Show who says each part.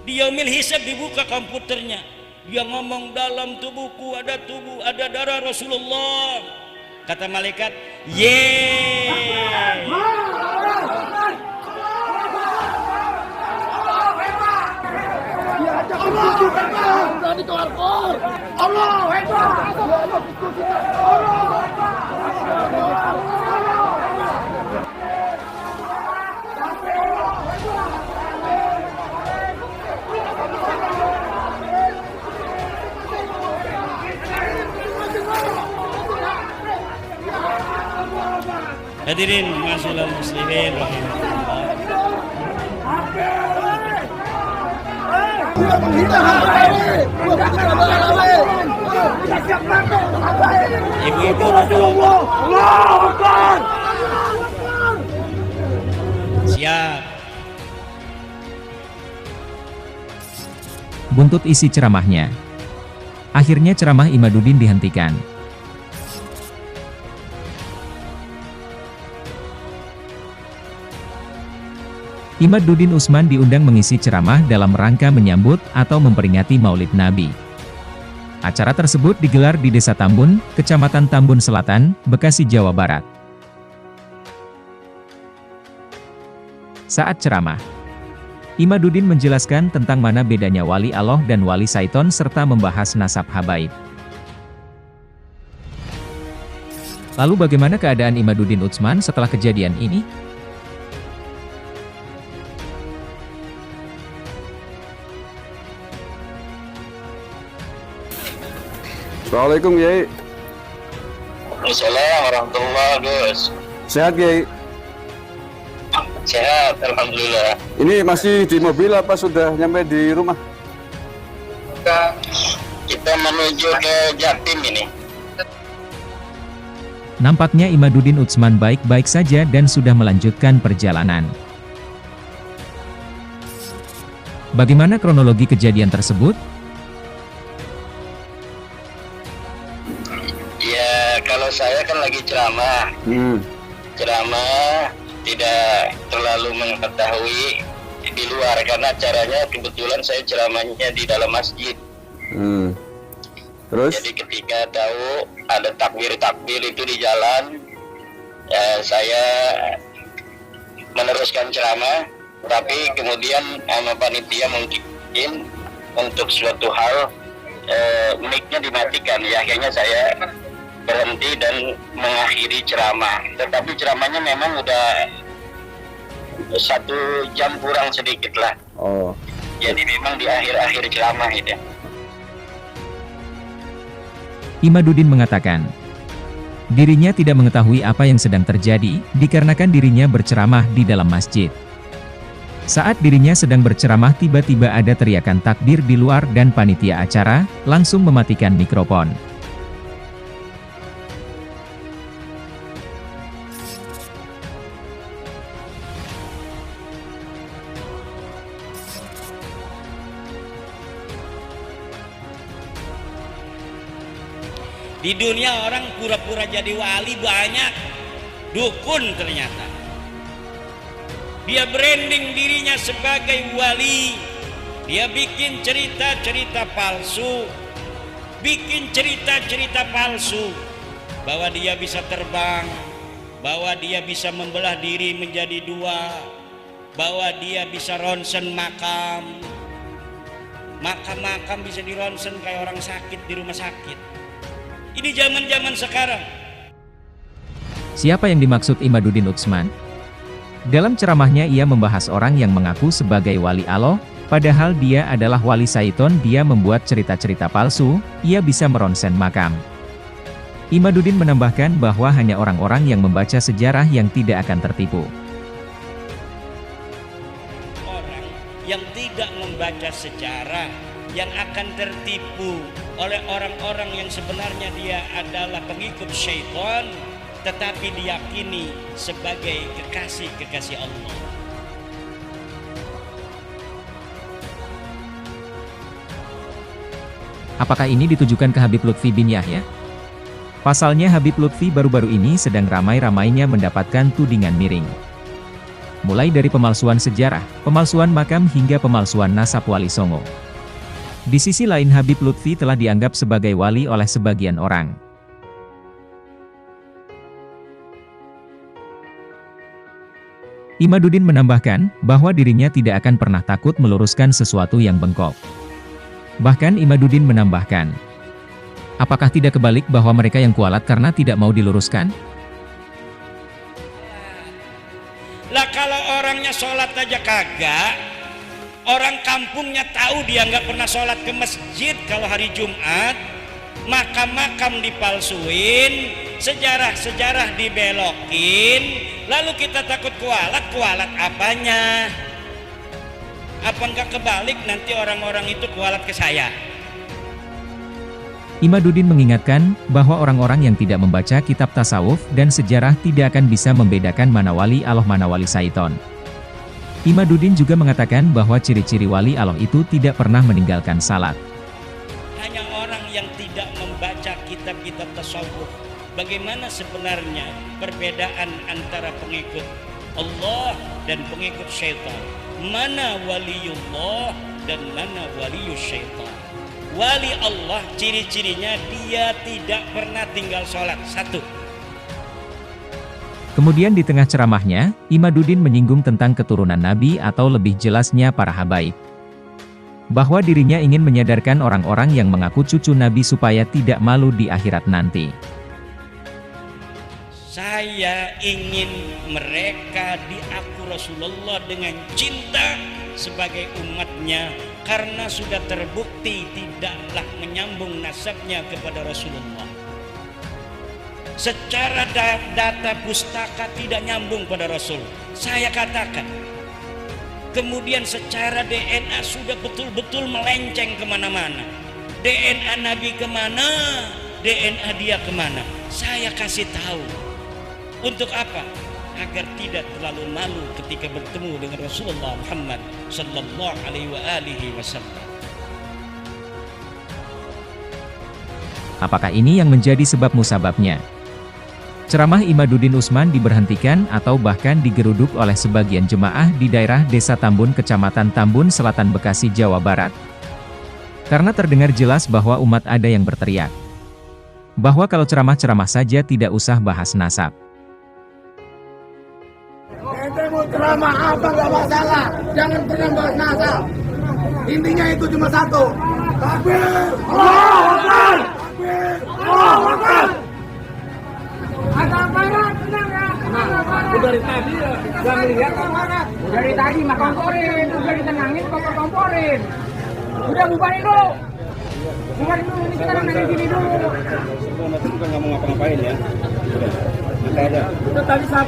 Speaker 1: Di yaumil hisab dibuka komputernya, dia ngomong dalam tubuhku ada darah Rasulullah. Kata malaikat, yeay. Hadirin ma'asyiral muslimin rahimahullah. Ibu-ibu siap.
Speaker 2: Buntut isi ceramahnya. Akhirnya ceramah Imaduddin dihentikan. Imaduddin Utsman diundang mengisi ceramah dalam rangka menyambut atau memperingati Maulid Nabi. Acara tersebut digelar di Desa Tambun, Kecamatan Tambun Selatan, Bekasi, Jawa Barat. Saat ceramah, Imaduddin menjelaskan tentang mana bedanya wali Allah dan wali syaiton serta membahas nasab habaib. Lalu bagaimana keadaan Imaduddin Utsman setelah kejadian ini?
Speaker 3: Assalamualaikum Kiai.
Speaker 4: Assalamualaikum warahmatullahi wabarakatuh.
Speaker 3: Sehat Kiai?
Speaker 4: Sehat, alhamdulillah.
Speaker 3: Ini masih di mobil apa sudah nyampe di rumah?
Speaker 4: Kita menuju ke Jatim ini.
Speaker 2: Nampaknya Imaduddin Utsman baik-baik saja dan sudah melanjutkan perjalanan. Bagaimana kronologi kejadian tersebut?
Speaker 4: Ya, kalau saya kan lagi ceramah. Ceramah tidak terlalu mengetahui di luar karena acaranya kebetulan saya ceramahnya di dalam masjid.
Speaker 3: Terus?
Speaker 4: Jadi ketika tahu ada takbir itu di jalan, ya saya meneruskan ceramah, tapi kemudian sama panitia mungkin untuk suatu hal mic-nya dimatikan. Ya akhirnya saya berhenti dan mengakhiri ceramah. Tetapi ceramahnya memang udah 1 jam kurang sedikit lah.
Speaker 3: Oh.
Speaker 4: Jadi memang di akhir-akhir ceramah itu.
Speaker 2: Imaduddin mengatakan, dirinya tidak mengetahui apa yang sedang terjadi, dikarenakan dirinya berceramah di dalam masjid. Saat dirinya sedang berceramah tiba-tiba ada teriakan takbir di luar dan panitia acara langsung mematikan mikrofon.
Speaker 1: Di dunia orang pura-pura jadi wali banyak, dukun ternyata. Dia branding dirinya sebagai wali. Dia bikin cerita-cerita palsu, bahwa dia bisa terbang, bahwa dia bisa membelah diri menjadi 2, bahwa dia bisa ronsen makam bisa dironsen kayak orang sakit di rumah sakit. Ini zaman-zaman sekarang.
Speaker 2: Siapa yang dimaksud Imaduddin Utsman? Dalam ceramahnya ia membahas orang yang mengaku sebagai wali Allah, padahal dia adalah wali syaiton. Dia membuat cerita-cerita palsu, ia bisa meronsen makam. Imaduddin menambahkan bahwa hanya orang-orang yang membaca sejarah yang tidak akan tertipu.
Speaker 1: Orang yang tidak membaca sejarah yang akan tertipu oleh orang-orang yang sebenarnya dia adalah pengikut syaitan, tetapi diyakini sebagai kekasih Allah.
Speaker 2: Apakah ini ditujukan ke Habib Lutfi bin Yahya? Pasalnya Habib Lutfi baru-baru ini sedang ramai-ramainya mendapatkan tudingan miring. mulai dari pemalsuan sejarah, pemalsuan makam hingga pemalsuan nasab Wali Songo. Di sisi lain Habib Lutfi telah dianggap sebagai wali oleh sebagian orang. Imaduddin menambahkan, bahwa dirinya tidak akan pernah takut meluruskan sesuatu yang bengkok. Bahkan Imaduddin menambahkan, apakah tidak kebalik bahwa mereka yang kualat karena tidak mau diluruskan?
Speaker 1: Lah kalau orangnya sholat aja kagak, orang kampungnya tahu dia nggak pernah sholat ke masjid kalau hari Jumat, makam-makam dipalsuin, sejarah-sejarah dibelokin, lalu kita takut kualat, kualat apanya? Apa nggak kebalik nanti orang-orang itu kualat ke saya?
Speaker 2: Imaduddin mengingatkan, bahwa orang-orang yang tidak membaca kitab tasawuf dan sejarah tidak akan bisa membedakan mana wali Allah mana wali syaiton. Imaduddin juga mengatakan bahwa ciri-ciri wali Allah itu tidak pernah meninggalkan salat.
Speaker 1: Hanya orang yang tidak membaca kitab-kitab tasawuf. Bagaimana sebenarnya perbedaan antara pengikut Allah dan pengikut syaitan? Mana waliullah dan mana walius syaitan? Wali Allah ciri-cirinya dia tidak pernah tinggal sholat. 1.
Speaker 2: Kemudian di tengah ceramahnya, Imaduddin menyinggung tentang keturunan Nabi atau lebih jelasnya para habaib. Bahwa dirinya ingin menyadarkan orang-orang yang mengaku cucu Nabi supaya tidak malu di akhirat nanti.
Speaker 1: Saya ingin mereka diaku Rasulullah dengan cinta sebagai umatnya, karena sudah terbukti tidaklah menyambung nasabnya kepada Rasulullah. Secara data pustaka tidak nyambung pada Rasul, saya katakan. Kemudian secara DNA sudah betul-betul melenceng kemana-mana. DNA Nabi kemana, DNA dia kemana, saya kasih tahu. Untuk apa? Agar tidak terlalu malu ketika bertemu dengan Rasulullah Muhammad sallallahu alaihi wasallam.
Speaker 2: Apakah ini yang menjadi sebab musababnya? Ceramah Imaduddin Utsman diberhentikan atau bahkan digeruduk oleh sebagian jemaah di daerah Desa Tambun, Kecamatan Tambun Selatan, Bekasi, Jawa Barat. Karena terdengar jelas bahwa umat ada yang berteriak bahwa kalau ceramah-ceramah saja tidak usah bahas nasab.
Speaker 5: Ente mau ceramah apa nggak masalah, jangan pernah bahas nasab. Intinya itu cuma satu. Takbir, Allahu Akbar. Takbir, Allahu Akbar. Ada aparat, tenang ya. Dari tadi ya, nggak melihat aparat. Dari tadi mah komporin, udah ditenangin komporin. Udah bubarin dulu. Bubarin dulu, ini kita nangis gini dulu.
Speaker 3: Nanti bukan nggak mau ngapa-ngapain ya. Udah, ada.
Speaker 5: Itu tadi